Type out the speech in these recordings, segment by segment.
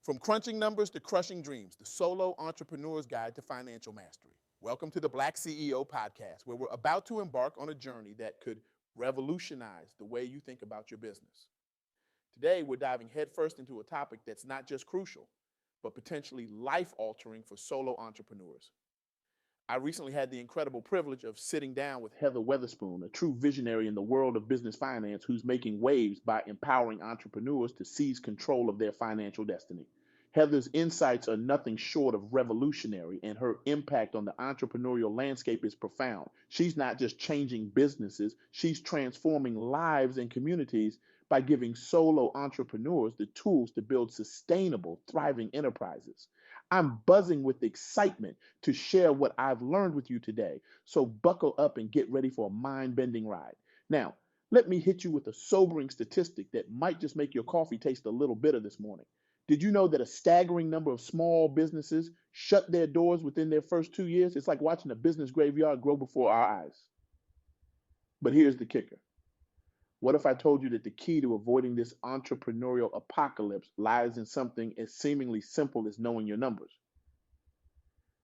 From crunching numbers to crushing dreams, the solo entrepreneur's guide to financial mastery. Welcome to the Black CEO Podcast, where we're about to embark on a journey that could revolutionize the way you think about your business. Today, we're diving headfirst into a topic that's not just crucial, but potentially life-altering for solo entrepreneurs. I recently had the incredible privilege of sitting down with Heather Weatherspoon, a true visionary in the world of business finance who's making waves by empowering entrepreneurs to seize control of their financial destiny. Heather's insights are nothing short of revolutionary, and her impact on the entrepreneurial landscape is profound. She's not just changing businesses, she's transforming lives and communities by giving solo entrepreneurs the tools to build sustainable, thriving enterprises. I'm buzzing with excitement to share what I've learned with you today. So buckle up and get ready for a mind-bending ride. Now, let me hit you with a sobering statistic that might just make your coffee taste a little bitter this morning. Did you know that a staggering number of small businesses shut their doors within their first 2 years? It's like watching a business graveyard grow before our eyes. But here's the kicker. What if I told you that the key to avoiding this entrepreneurial apocalypse lies in something as seemingly simple as knowing your numbers?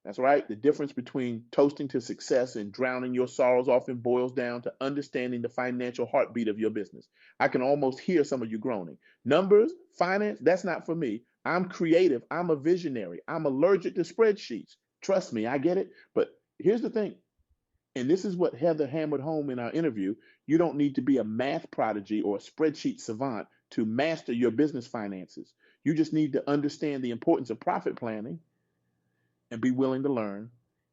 That's right. The difference between toasting to success and drowning your sorrows often boils down to understanding the financial heartbeat of your business. I can almost hear some of you groaning. Numbers, finance, that's not for me. I'm creative. I'm a visionary. I'm allergic to spreadsheets. Trust me, I get it. But here's the thing. And this is what Heather hammered home in our interview. You don't need to be a math prodigy or a spreadsheet savant to master your business finances. You just need to understand the importance of profit planning and be willing to learn.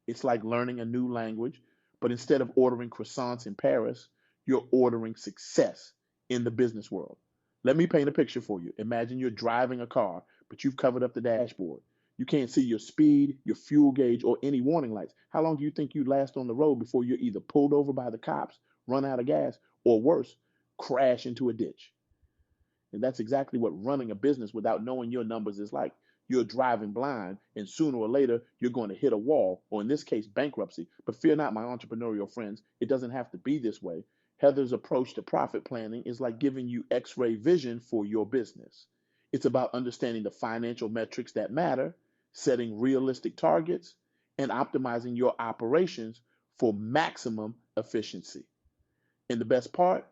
It's like learning a new language, but instead of ordering croissants in Paris, you're ordering success in the business world. Let me paint a picture for you. Imagine you're driving a car, but you've covered up the dashboard. You can't see your speed, your fuel gauge, or any warning lights. How long do you think you'd last on the road before you're either pulled over by the cops, run out of gas, or worse, crash into a ditch? And that's exactly what running a business without knowing your numbers is like. You're driving blind, and sooner or later, you're going to hit a wall, or in this case, bankruptcy. But fear not, my entrepreneurial friends, it doesn't have to be this way. Heather's approach to profit planning is like giving you X-ray vision for your business. It's about understanding the financial metrics that matter, setting realistic targets, and optimizing your operations for maximum efficiency. And the best part,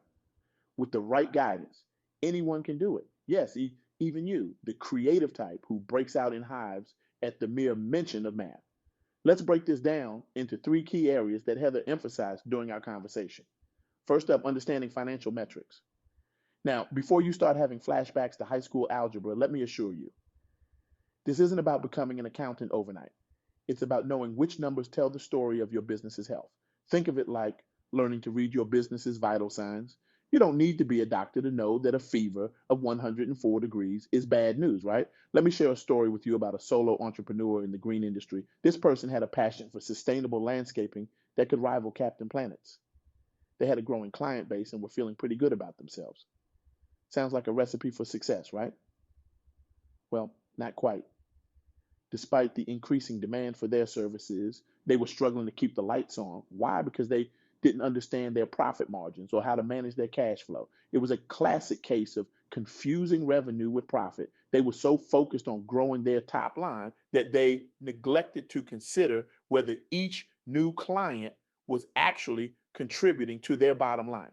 with the right guidance, anyone can do it. Yes, even you, the creative type who breaks out in hives at the mere mention of math. Let's break this down into 3 key areas that Heather emphasized during our conversation. First up, understanding financial metrics. Now, before you start having flashbacks to high school algebra, let me assure you, this isn't about becoming an accountant overnight. It's about knowing which numbers tell the story of your business's health. Think of it like learning to read your business's vital signs. You don't need to be a doctor to know that a fever of 104 degrees is bad news, right? Let me share a story with you about a solo entrepreneur in the green industry. This person had a passion for sustainable landscaping that could rival Captain Planet's. They had a growing client base and were feeling pretty good about themselves. Sounds like a recipe for success, right? Well, not quite. Despite the increasing demand for their services, they were struggling to keep the lights on. Why? Because they didn't understand their profit margins or how to manage their cash flow. It was a classic case of confusing revenue with profit. They were so focused on growing their top line that they neglected to consider whether each new client was actually contributing to their bottom line.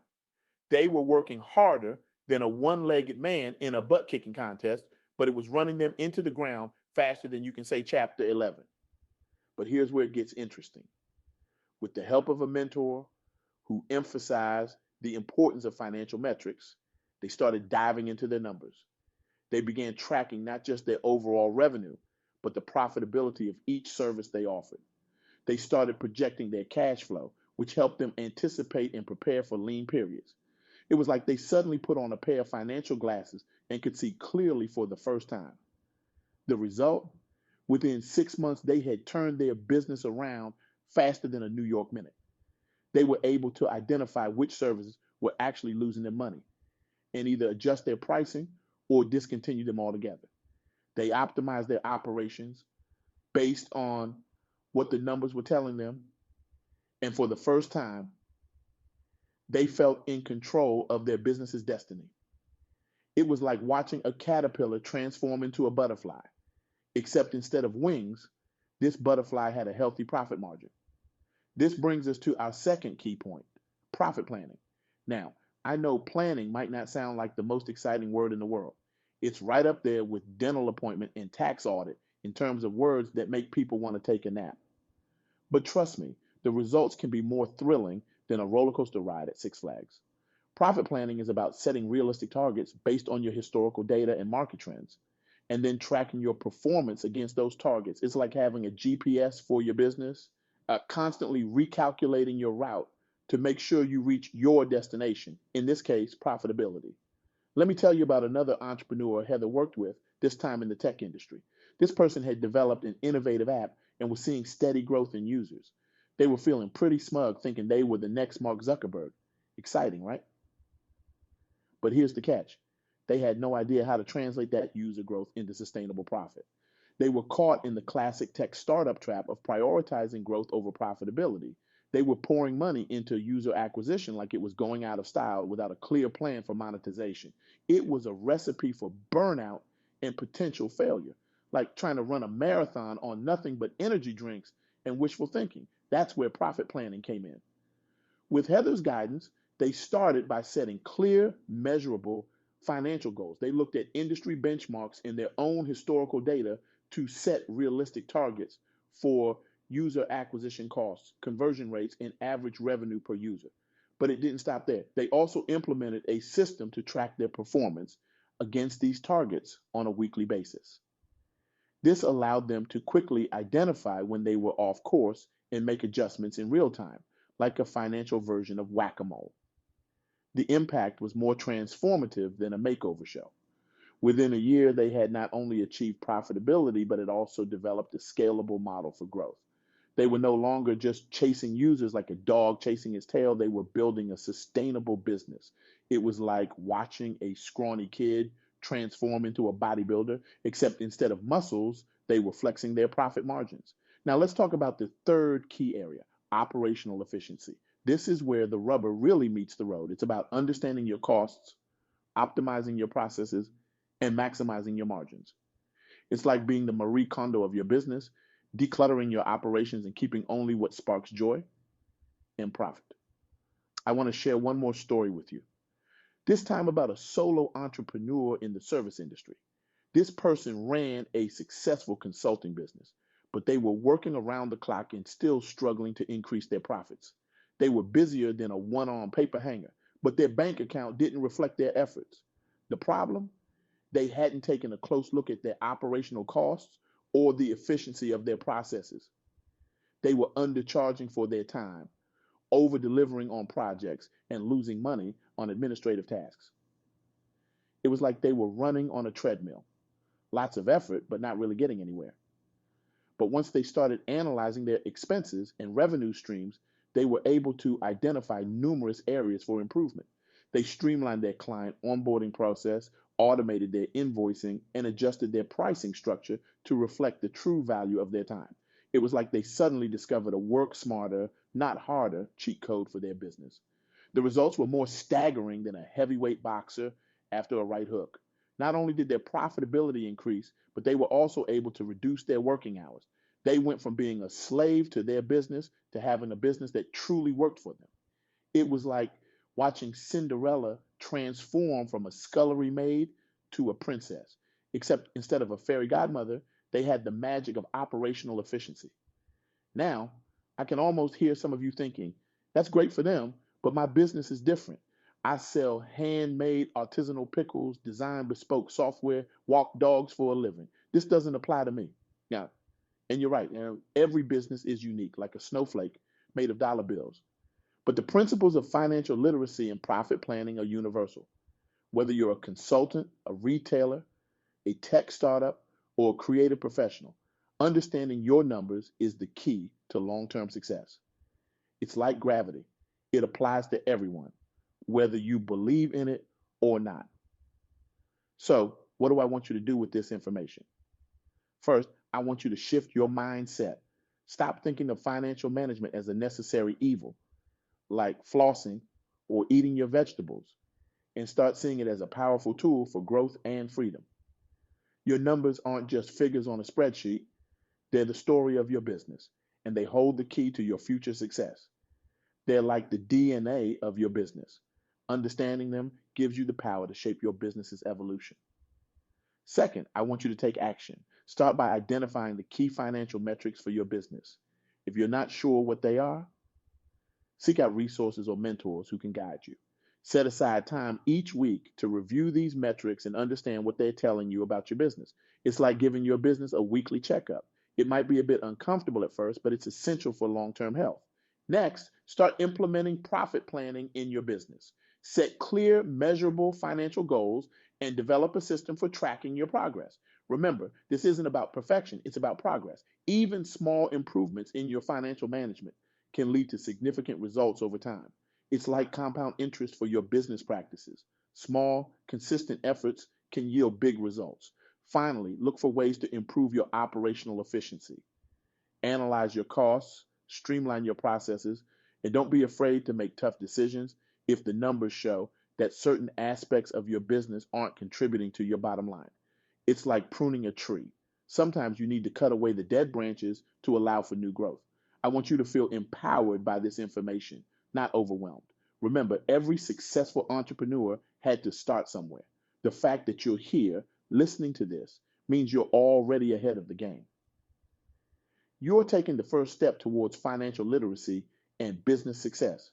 They were working harder than a one-legged man in a butt-kicking contest, but it was running them into the ground faster than you can say chapter 11. But here's where it gets interesting. With the help of a mentor who emphasized the importance of financial metrics, they started diving into their numbers. They began tracking not just their overall revenue, but the profitability of each service they offered. They started projecting their cash flow, which helped them anticipate and prepare for lean periods. It was like they suddenly put on a pair of financial glasses and could see clearly for the first time. The result? Within 6 months, they had turned their business around faster than a New York minute. They were able to identify which services were actually losing them money and either adjust their pricing or discontinue them altogether. They optimized their operations based on what the numbers were telling them. And for the first time, they felt in control of their business's destiny. It was like watching a caterpillar transform into a butterfly, except instead of wings, this butterfly had a healthy profit margin. This brings us to our second key point, profit planning. Now, I know planning might not sound like the most exciting word in the world. It's right up there with dental appointment and tax audit in terms of words that make people want to take a nap. But trust me, the results can be more thrilling than a roller coaster ride at Six Flags. Profit planning is about setting realistic targets based on your historical data and market trends, and then tracking your performance against those targets. It's like having a GPS for your business, constantly recalculating your route to make sure you reach your destination, in this case, profitability. Let me tell you about another entrepreneur Heather worked with, this time in the tech industry. This person had developed an innovative app and was seeing steady growth in users. They were feeling pretty smug, thinking they were the next Mark Zuckerberg. Exciting, right? But here's the catch. They had no idea how to translate that user growth into sustainable profit. They were caught in the classic tech startup trap of prioritizing growth over profitability. They were pouring money into user acquisition like it was going out of style without a clear plan for monetization. It was a recipe for burnout and potential failure, like trying to run a marathon on nothing but energy drinks and wishful thinking. That's where profit planning came in. With Heather's guidance, they started by setting clear, measurable financial goals. They looked at industry benchmarks in their own historical data to set realistic targets for user acquisition costs, conversion rates, and average revenue per user. But it didn't stop there. They also implemented a system to track their performance against these targets on a weekly basis. This allowed them to quickly identify when they were off course and make adjustments in real time, like a financial version of whack-a-mole. The impact was more transformative than a makeover show. Within a year, they had not only achieved profitability, but had also developed a scalable model for growth. They were no longer just chasing users like a dog chasing its tail. They were building a sustainable business. It was like watching a scrawny kid transform into a bodybuilder, except instead of muscles, they were flexing their profit margins. Now, let's talk about the third key area, operational efficiency. This is where the rubber really meets the road. It's about understanding your costs, optimizing your processes, and maximizing your margins. It's like being the Marie Kondo of your business, decluttering your operations and keeping only what sparks joy and profit. I want to share one more story with you. This time about a solo entrepreneur in the service industry. This person ran a successful consulting business, but they were working around the clock and still struggling to increase their profits. They were busier than a one-arm paper hanger, but their bank account didn't reflect their efforts. The problem? They hadn't taken a close look at their operational costs or the efficiency of their processes. They were undercharging for their time, over-delivering on projects, and losing money on administrative tasks. It was like they were running on a treadmill. Lots of effort, but not really getting anywhere. But once they started analyzing their expenses and revenue streams, they were able to identify numerous areas for improvement. They streamlined their client onboarding process, automated their invoicing, and adjusted their pricing structure to reflect the true value of their time. It was like they suddenly discovered a work smarter, not harder cheat code for their business. The results were more staggering than a heavyweight boxer after a right hook. Not only did their profitability increase, but they were also able to reduce their working hours. They went from being a slave to their business to having a business that truly worked for them. It was like watching Cinderella transform from a scullery maid to a princess, except instead of a fairy godmother, they had the magic of operational efficiency. Now, I can almost hear some of you thinking, that's great for them, but my business is different. I sell handmade artisanal pickles, design bespoke software, walk dogs for a living. This doesn't apply to me. Now, and you're right, every business is unique, like a snowflake made of dollar bills. But the principles of financial literacy and profit planning are universal. Whether you're a consultant, a retailer, a tech startup, or a creative professional, understanding your numbers is the key to long-term success. It's like gravity. It applies to everyone, whether you believe in it or not. So, what do I want you to do with this information? First, I want you to shift your mindset. Stop thinking of financial management as a necessary evil, like flossing or eating your vegetables. and start seeing it as a powerful tool for growth and freedom. Your numbers aren't just figures on a spreadsheet, they're the story of your business, and they hold the key to your future success. They're like the DNA of your business. Understanding them gives you the power to shape your business's evolution. Second, I want you to take action. Start by identifying the key financial metrics for your business. If you're not sure what they are, seek out resources or mentors who can guide you. Set aside time each week to review these metrics and understand what they're telling you about your business. It's like giving your business a weekly checkup. It might be a bit uncomfortable at first, but it's essential for long-term health. Next, start implementing profit planning in your business. Set clear, measurable financial goals and develop a system for tracking your progress. Remember, this isn't about perfection, it's about progress. Even small improvements in your financial management can lead to significant results over time. It's like compound interest for your business practices. Small, consistent efforts can yield big results. Finally, look for ways to improve your operational efficiency. Analyze your costs, streamline your processes, and don't be afraid to make tough decisions if the numbers show that certain aspects of your business aren't contributing to your bottom line. It's like pruning a tree. Sometimes you need to cut away the dead branches to allow for new growth. I want you to feel empowered by this information, not overwhelmed. Remember, every successful entrepreneur had to start somewhere. The fact that you're here listening to this means you're already ahead of the game. You're taking the first step towards financial literacy and business success.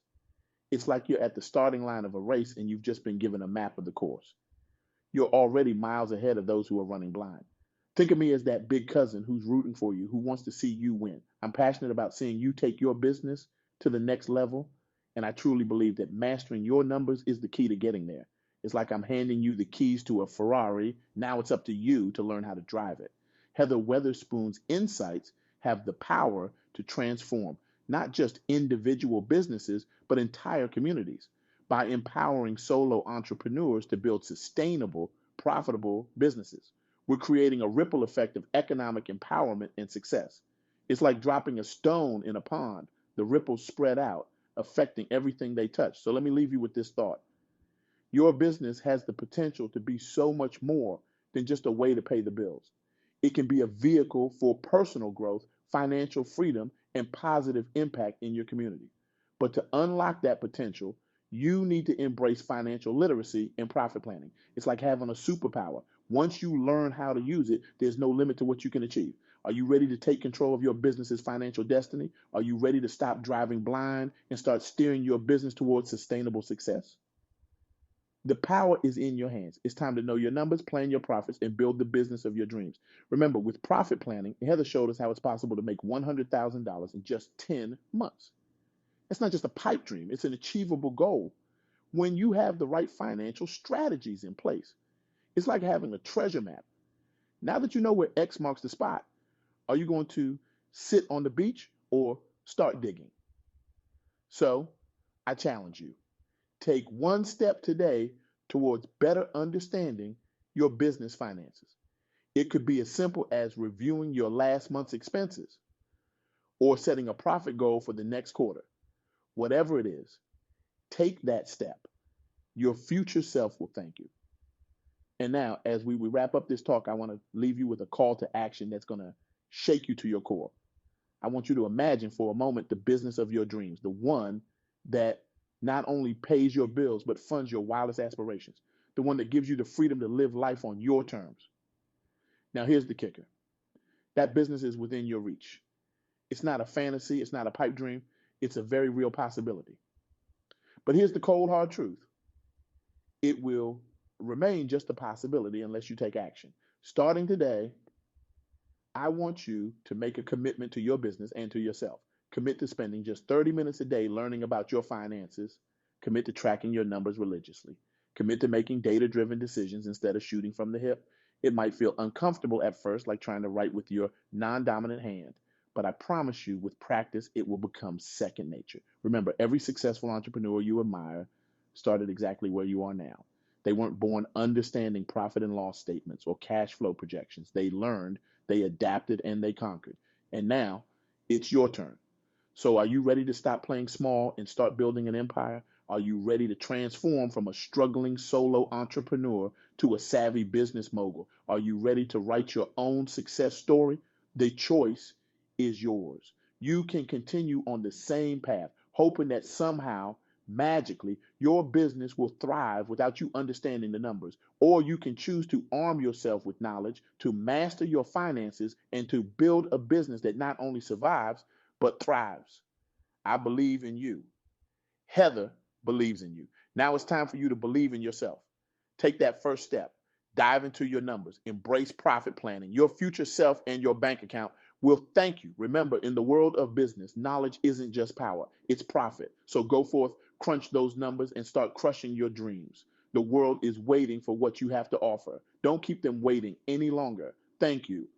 It's like you're at the starting line of a race and you've just been given a map of the course. You're already miles ahead of those who are running blind. Think of me as that big cousin who's rooting for you, who wants to see you win. I'm passionate about seeing you take your business to the next level, and I truly believe that mastering your numbers is the key to getting there. It's like I'm handing you the keys to a Ferrari. Now it's up to you to learn how to drive it. Heather Weatherspoon's insights have the power to transform not just individual businesses, but entire communities by empowering solo entrepreneurs to build sustainable, profitable businesses. We're creating a ripple effect of economic empowerment and success. It's like dropping a stone in a pond. The ripples spread out, affecting everything they touch. So let me leave you with this thought. Your business has the potential to be so much more than just a way to pay the bills. It can be a vehicle for personal growth, financial freedom, and positive impact in your community. But to unlock that potential, you need to embrace financial literacy and profit planning. It's like having a superpower. Once you learn how to use it, there's no limit to what you can achieve. Are you ready to take control of your business's financial destiny? Are you ready to stop driving blind and start steering your business towards sustainable success? The power is in your hands. It's time to know your numbers, plan your profits, and build the business of your dreams. Remember, with profit planning, Heather showed us how it's possible to make $100,000 in just 10 months. It's not just a pipe dream, it's an achievable goal when you have the right financial strategies in place. It's like having a treasure map. Now that you know where X marks the spot, are you going to sit on the beach or start digging? So, I challenge you. Take one step today towards better understanding your business finances. It could be as simple as reviewing your last month's expenses or setting a profit goal for the next quarter. Whatever it is, take that step. Your future self will thank you. And now, as we wrap up this talk, I want to leave you with a call to action that's going to shake you to your core. I want you to imagine for a moment the business of your dreams, the one that not only pays your bills, but funds your wildest aspirations, the one that gives you the freedom to live life on your terms. Now, here's the kicker. That business is within your reach. It's not a fantasy. It's not a pipe dream. It's a very real possibility. But here's the cold, hard truth. It will remain just a possibility unless you take action. Starting today, I want you to make a commitment to your business and to yourself. Commit to spending just 30 minutes a day learning about your finances. Commit to tracking your numbers religiously. Commit to making data-driven decisions instead of shooting from the hip. It might feel uncomfortable at first, like trying to write with your non-dominant hand. But I promise you, with practice, it will become second nature. Remember, every successful entrepreneur you admire started exactly where you are now. They weren't born understanding profit and loss statements or cash flow projections. They learned, they adapted, and they conquered. And now, it's your turn. So are you ready to stop playing small and start building an empire? Are you ready to transform from a struggling solo entrepreneur to a savvy business mogul? Are you ready to write your own success story? The choice is yours. You can continue on the same path, hoping that somehow, magically, your business will thrive without you understanding the numbers. Or you can choose to arm yourself with knowledge, to master your finances, and to build a business that not only survives, but thrives. I believe in you. Heather believes in you. Now it's time for you to believe in yourself. Take that first step. Dive into your numbers. Embrace profit planning. Your future self and your bank account will thank you. Remember, in the world of business, knowledge isn't just power, it's profit. So go forth, crunch those numbers, and start crushing your dreams. The world is waiting for what you have to offer. Don't keep them waiting any longer. Thank you